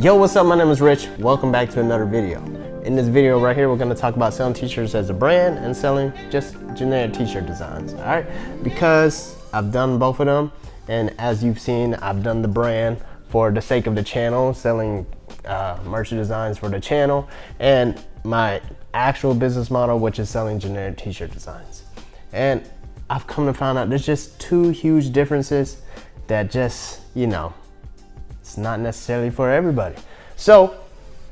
Yo, what's up? My name is Rich. Welcome back to another video. In this video right here, we're going to talk about selling t-shirts as a brand and selling just generic t-shirt designs. All right, because I've done both of them, and as you've seen, I've done the brand for the sake of the channel, selling merch designs for the channel, and my actual business model, which is selling generic t-shirt designs. And I've come to find out there's just two huge differences that just, it's not necessarily for everybody. So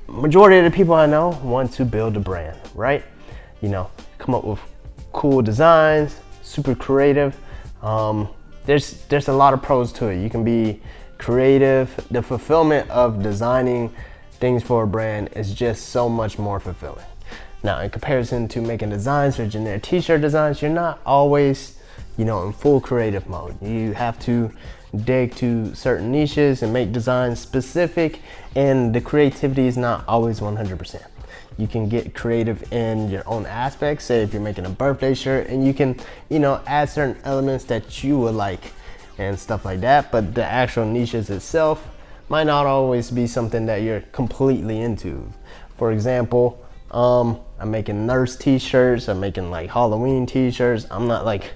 majority of the people I know want to build a brand, right? Come up with cool designs, super creative. There's a lot of pros to it. You can be creative. The fulfillment of designing things for a brand is just so much more fulfilling. Now, in comparison to making designs for generic t-shirt designs, you're not always, in full creative mode. You have to dig to certain niches and make designs specific, and the creativity is not always 100%. You can get creative in your own aspects. Say if you're making a birthday shirt, and you can, add certain elements that you would like and stuff like that, but the actual niches itself might not always be something that you're completely into. For example, I'm making nurse t-shirts, I'm making like Halloween t-shirts. I'm not like,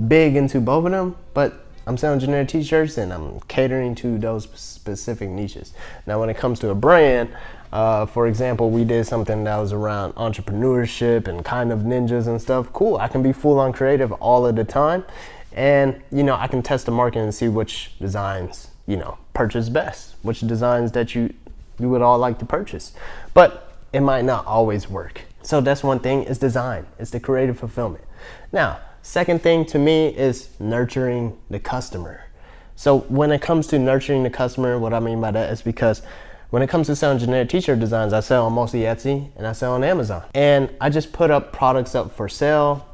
big into both of them, but I'm selling generic t-shirts and I'm catering to those specific niches. Now, when it comes to a brand, for example, we did something that was around entrepreneurship and kind of ninjas and stuff. Cool, I can be full on creative all of the time. And, I can test the market and see which designs, purchase best, which designs that you would all like to purchase. But it might not always work. So that's one thing, is design. It's the creative fulfillment. Now, second thing to me is nurturing the customer. So when it comes to nurturing the customer, what I mean by that is because when it comes to selling generic t-shirt designs, I sell on mostly Etsy and I sell on Amazon. And I just put up products up for sale,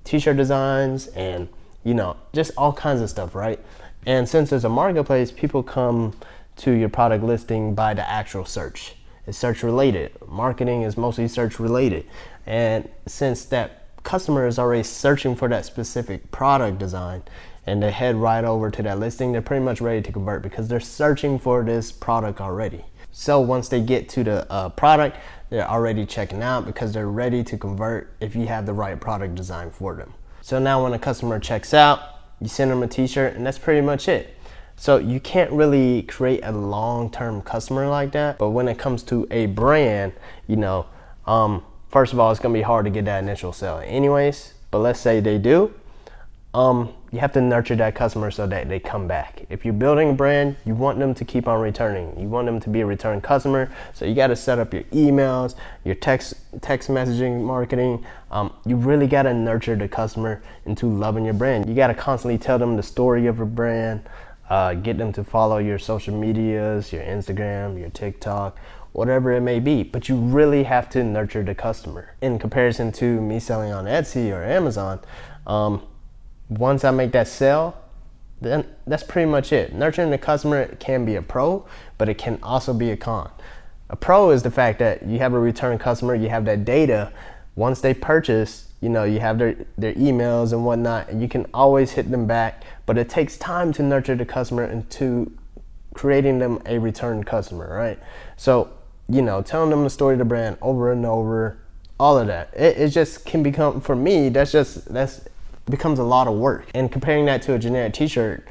t-shirt designs, and just all kinds of stuff, right? And since there's a marketplace, people come to your product listing by the actual search. It's search related. Marketing is mostly search related. And since that customer is already searching for that specific product design and they head right over to that listing, they're pretty much ready to convert because they're searching for this product already. So once they get to the product, they're already checking out because they're ready to convert if you have the right product design for them. So now when a customer checks out, you send them a t-shirt and that's pretty much it. So you can't really create a long-term customer like that. But when it comes to a brand, first of all, it's gonna be hard to get that initial sale anyways, but let's say they do, you have to nurture that customer so that they come back. If you're building a brand, you want them to keep on returning. You want them to be a return customer, so you gotta set up your emails, your text messaging marketing. You really gotta nurture the customer into loving your brand. You gotta constantly tell them the story of your brand, get them to follow your social medias, your Instagram, your TikTok, whatever it may be, but you really have to nurture the customer. In comparison to me selling on Etsy or Amazon, once I make that sale, then that's pretty much it. Nurturing the customer can be a pro, but it can also be a con. A pro is the fact that you have a return customer, you have that data. Once they purchase, you have their emails and whatnot, and you can always hit them back, but it takes time to nurture the customer into creating them a return customer, right? So, telling them the story of the brand over and over, all of that. It just can become, for me, that's becomes a lot of work. And comparing that to a generic t-shirt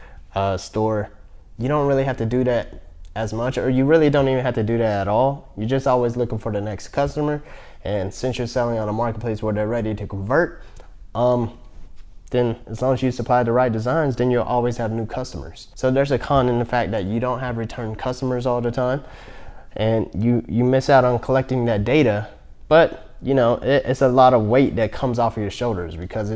store, you don't really have to do that as much, or you really don't even have to do that at all. You're just always looking for the next customer. And since you're selling on a marketplace where they're ready to convert, then as long as you supply the right designs, then you'll always have new customers. So there's a con in the fact that you don't have return customers all the time, and you miss out on collecting that data. But it's a lot of weight that comes off of your shoulders because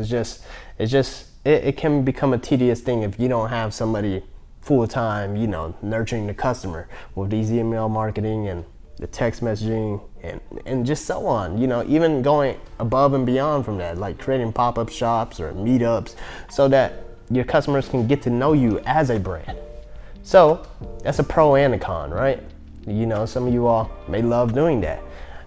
it can become a tedious thing if you don't have somebody full time, nurturing the customer with these email marketing and the text messaging and just so on. Even going above and beyond from that, like creating pop-up shops or meetups so that your customers can get to know you as a brand. So that's a pro and a con, right? Some of you all may love doing that.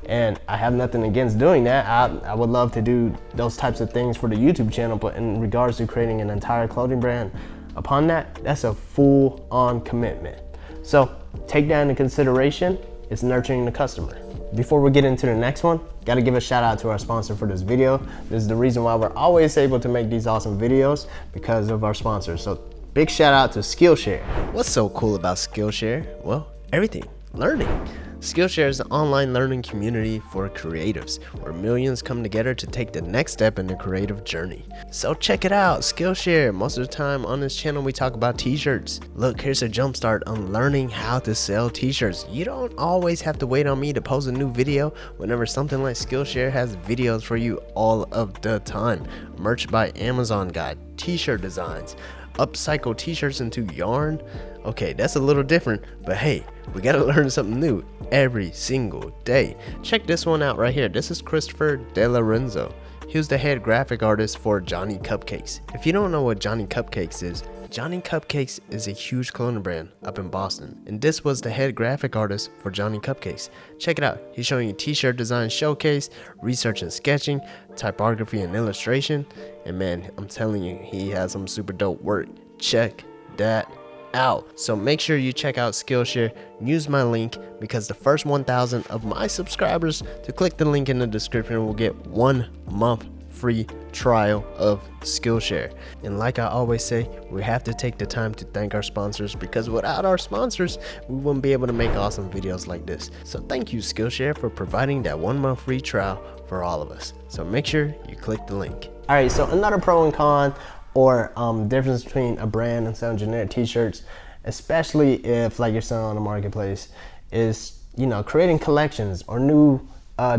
And I have nothing against doing that. I would love to do those types of things for the YouTube channel, but in regards to creating an entire clothing brand, upon that, that's a full-on commitment. So take that into consideration. It's nurturing the customer. Before we get into the next one, gotta give a shout out to our sponsor for this video. This is the reason why we're always able to make these awesome videos, because of our sponsors. So big shout out to Skillshare. What's so cool about Skillshare? Well, everything. Learning. Skillshare is an online learning community for creatives where millions come together to take the next step in their creative journey. So check it out, Skillshare. Most of the time on this channel we talk about t-shirts. Look, here's a jumpstart on learning how to sell t-shirts. You don't always have to wait on me to post a new video whenever something like Skillshare has videos for you all of the time. Merch by Amazon guide, t-shirt designs, upcycle t-shirts into yarn. Okay, that's a little different, but hey, we gotta learn something new every single day. Check this one out right here. This is Christopher De Lorenzo. He was the head graphic artist for Johnny Cupcakes. If you don't know what Johnny Cupcakes is, Johnny Cupcakes is a huge clothing brand up in Boston, and this was the head graphic artist for Johnny Cupcakes. Check it out. He's showing you t-shirt design showcase, research and sketching, typography and illustration, and man, I'm telling you, he has some super dope work. Check that out. So make sure you check out Skillshare. Use my link, because the first 1,000 of my subscribers to click the link in the description will get 1 month free trial of Skillshare. And like I always say, we have to take the time to thank our sponsors, because without our sponsors we wouldn't be able to make awesome videos like this. So thank you, Skillshare, for providing that 1 month free trial for all of us. So make sure you click the link. All right, so another pro and con or difference between a brand and selling generic t-shirts, especially if like you're selling on the marketplace, is, you know, creating collections or new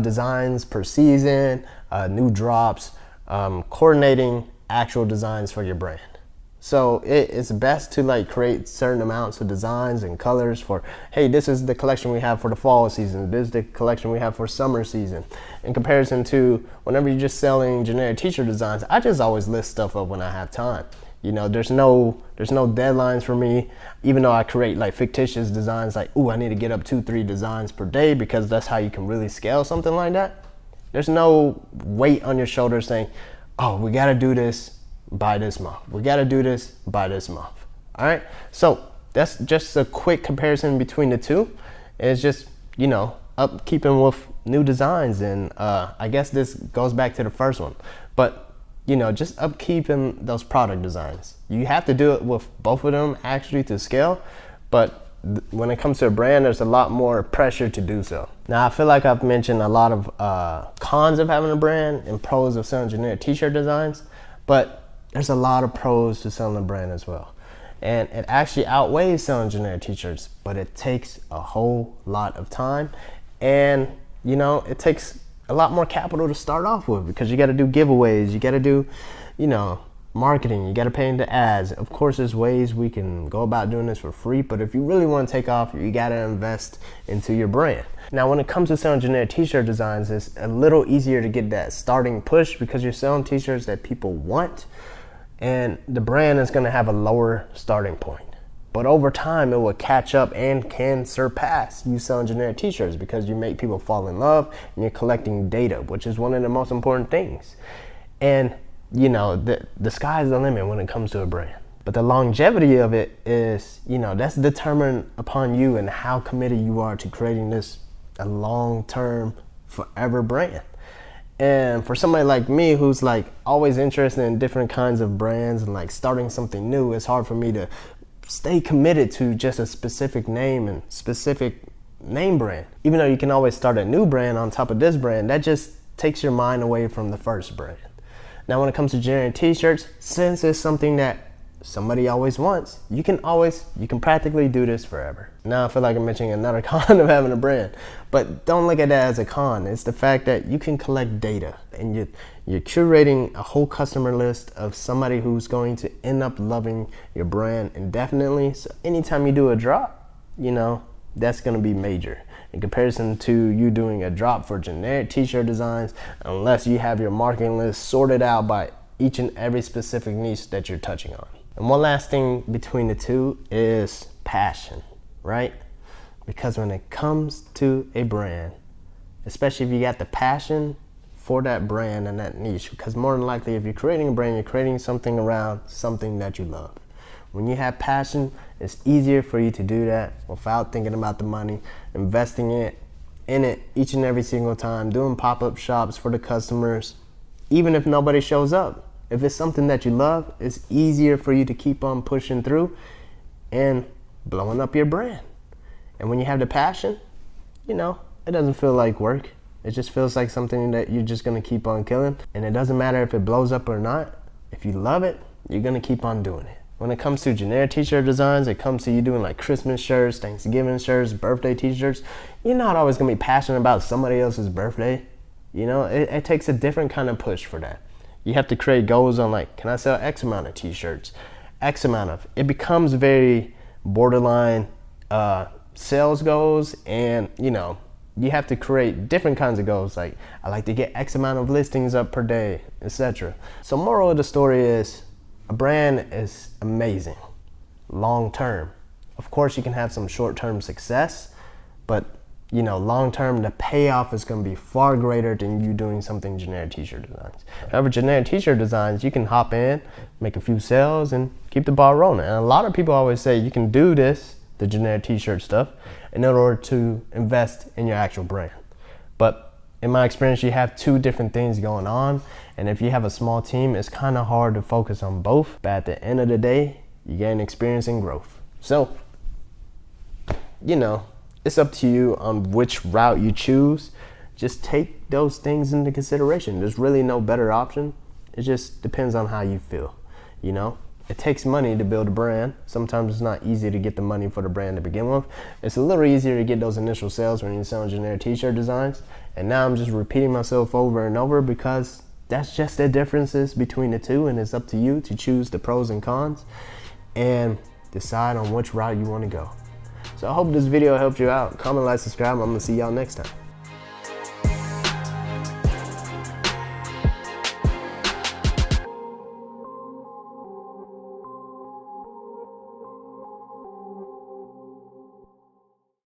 designs per season, new drops, coordinating actual designs for your brand. So it's best to like create certain amounts of designs and colors for, hey, this is the collection we have for the fall season, this is the collection we have for summer season, in comparison to whenever you're just selling generic t-shirt designs. I just always list stuff up when I have time. You know, there's no deadlines for me, even though I create like fictitious designs like, ooh, I need to get up 2-3 designs per day, because that's how you can really scale something like that. There's no weight on your shoulders saying, oh, we gotta do this by this month. We gotta do this by this month. All right, so that's just a quick comparison between the two. It's just, you know, upkeeping with new designs, and I guess this goes back to the first one, but you know, just upkeeping those product designs. You have to do it with both of them actually to scale, but when it comes to a brand, there's a lot more pressure to do so. Now, I feel like I've mentioned a lot of cons of having a brand and pros of selling generic t-shirt designs, but there's a lot of pros to selling a brand as well. And it actually outweighs selling generic t-shirts, but it takes a whole lot of time. And, you know, it takes a lot more capital to start off with, because you got to do giveaways, you got to do, you know, marketing, you got to pay into ads. Of course, there's ways we can go about doing this for free, but if you really want to take off, you got to invest into your brand. Now, when it comes to selling generic t-shirt designs, it's a little easier to get that starting push, because you're selling t-shirts that people want, and the brand is going to have a lower starting point. But over time, it will catch up and can surpass you selling generic t-shirts, because you make people fall in love and you're collecting data, which is one of the most important things. And, you know, the sky's the limit when it comes to a brand. But the longevity of it is, you know, that's determined upon you and how committed you are to creating this a long-term, forever brand. And for somebody like me who's like always interested in different kinds of brands and like starting something new, it's hard for me to stay committed to just a specific name and specific name brand. Even though you can always start a new brand on top of this brand, that just takes your mind away from the first brand. Now, when it comes to generic t-shirts, since it's something that somebody always wants, you can practically do this forever. Now I feel like I'm mentioning another con of having a brand, but don't look at that as a con. It's the fact that you can collect data, and you're curating a whole customer list of somebody who's going to end up loving your brand indefinitely. So anytime you do a drop, you know, that's going to be major in comparison to you doing a drop for generic t-shirt designs, unless you have your marketing list sorted out by each and every specific niche that you're touching on. And one last thing between the two is passion, right? Because when it comes to a brand, especially if you got the passion for that brand and that niche, because more than likely if you're creating a brand, you're creating something around something that you love, When you have passion, it's easier for you to do that without thinking about the money, investing in it each and every single time, doing pop-up shops for the customers, even if nobody shows up. If it's something that you love, it's easier for you to keep on pushing through and blowing up your brand. And when you have the passion, you know, it doesn't feel like work. It just feels like something that you're just gonna keep on killing. And it doesn't matter if it blows up or not. If you love it, you're gonna keep on doing it. When it comes to generic t-shirt designs, it comes to you doing like Christmas shirts, Thanksgiving shirts, birthday t-shirts. You're not always gonna be passionate about somebody else's birthday. You know, it takes a different kind of push for that. You have to create goals on like, can I sell X amount of t-shirts? X amount of, it becomes very borderline sales goals, and you know, you have to create different kinds of goals, like I like to get X amount of listings up per day, etc. So moral of the story is, a brand is amazing long term. Of course you can have some short-term success, but you know, long term the payoff is going to be far greater than you doing something generic t-shirt designs. However, generic t-shirt designs, you can hop in, make a few sales, and keep the ball rolling. And a lot of people always say you can do this, the generic t-shirt stuff, in order to invest in your actual brand. But in my experience, you have two different things going on, and if you have a small team, it's kind of hard to focus on both. But at the end of the day, you gain experience and growth. So, you know, it's up to you on which route you choose. Just take those things into consideration. There's really no better option. It just depends on how you feel, you know? It takes money to build a brand. Sometimes it's not easy to get the money for the brand to begin with. It's a little easier to get those initial sales when you're selling generic t-shirt designs. And now I'm just repeating myself over and over because that's just the differences between the two, and it's up to you to choose the pros and cons and decide on which route you want to go. So I hope this video helped you out. Comment, like, subscribe. I'm gonna see y'all next time.